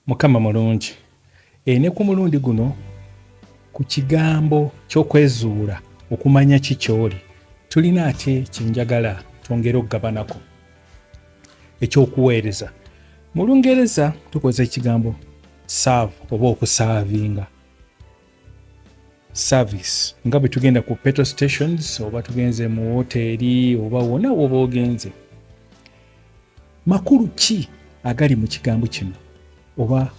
Mukama mulungi. Ne ku mulundi guno ku kigambo ky'okwezuula okumanya ki ky'oli tulina ate kyenjagala twongere okugabanako ekyokuweereza. Mu Lungereza tukozesa ekigambo serve oba okusaavinga. Service nga bwe tugenda ku petrol stations oba tugenze mu woteeri oba wonna woba ogenze. Makulu ki agali mu kigambo kino oba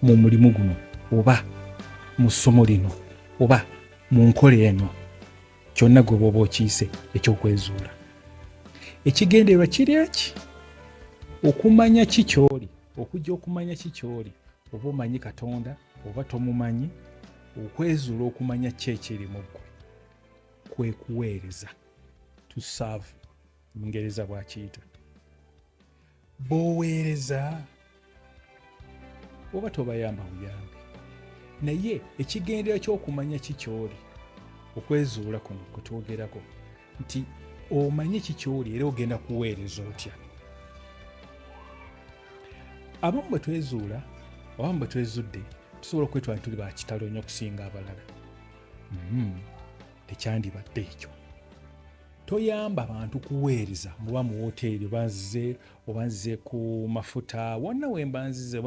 mu mulimu guno oba mu ssomo lino oba mu nkola eno kyonna gwe bw'oba okiyise ekyokwezuula? Ekigendererwa kiri eki? Okumanya ki ky'oli, okujja okumanya ki ky'oli, oba omanyi Katonda oba tomumanyi. Okwezuula okumanya ki ekiri mu ggwe kwe kuweereza, to serve Lungereza bw'akiyita. Bw'oweereza oba tobayamba buyambi, naye ekigendererwa ky'okumanya ki ky'oli, okwezuula kuno kwe twogerako nti omanye ki ky'oli era ogenda kuweereza otya. Abamu bwe twezuula abamu bwe twezudde tusobola okwetwala tuli ba kitalo nnyo okusinga abalala. Tekyandibadde ekyo. Toyamba bantu kuweereza muba mu woteeri oba nzize ku mafuta wonna we mba nzize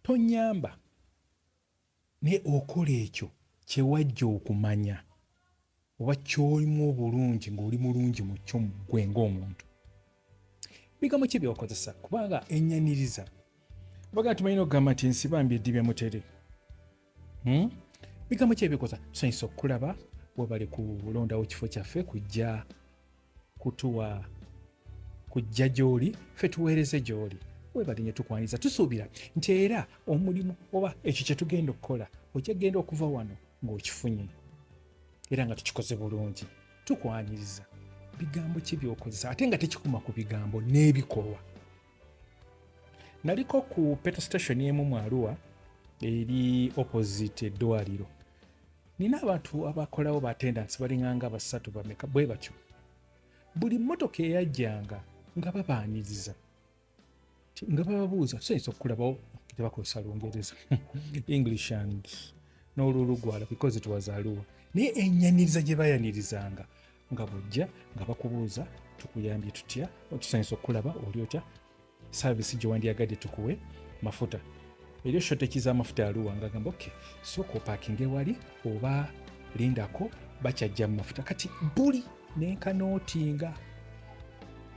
tonyamba, naye okola ekyo kye wajja okumanya oba ky'olimu obulungi ng'oli mulungi mu kyo ggwe ng'omuntu. Bigambo ki by'okozesa? Kubanga ennyaniriza baga tumanyi okugamba nti nsiba mby'eddibya mutere. Bigambo ki ebyokozesa? Tusanyusa okulaba bwe bali kulondawo kifo kyaffe kujja gy'oli ffe tuweereze gy'oli. Bwe bali ne tukwaniriza tusuubira nti era omulimu oba ekyo kye tugenda okukola ojja genda okuva wano ng'okifunye era nga tukikoze bulungi. Tukwaniriza. Bigambo ki by'okozesa ate nga tekikuma ku bigambo n'ebikolwa. Naliko ku petrol station emu mu Arua eri opposite eddwaliro. Nina abantu abakolawo ba attendants balinganga basatu bameka bwe batyo. Buli mmotoka eyajjanga nga babaaniriza nga bababuuza tusanyusa okulabawo tebakozesa Lungereza English and n'Olulugwala because it was Arua. Naye ennyaniriza gye bayanirizanga nga bw'ojja nga bakubuuza tukuyambye tutya, tusanyusa okulaba oli otya, service gye wandyagadde tukuwe mafuta. Eryo shortage z'amafuta Arua nga gamba okay, sooka opaakinge wali oba lindako bakyajja mu mafuta. Kati buli n'enkanootinga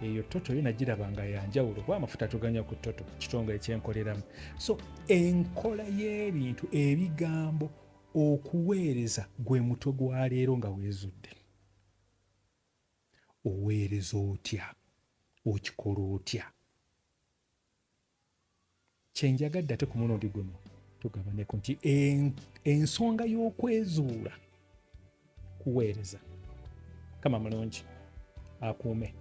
eyo toto yo nagirabanga yanjawulo kuba amafuta tuganya ku toto kitongole kyenkoleramu. So enkola y'ebintu ebigambo okuweereza gwe mutwe gwa leero nga weezudde. Oweereza otya? Okikola otya? Kyenjagadde ate ku mulundi guno tugabaneko nti ensonga y'okwezuula kuweereza. Kama mulungi akuume.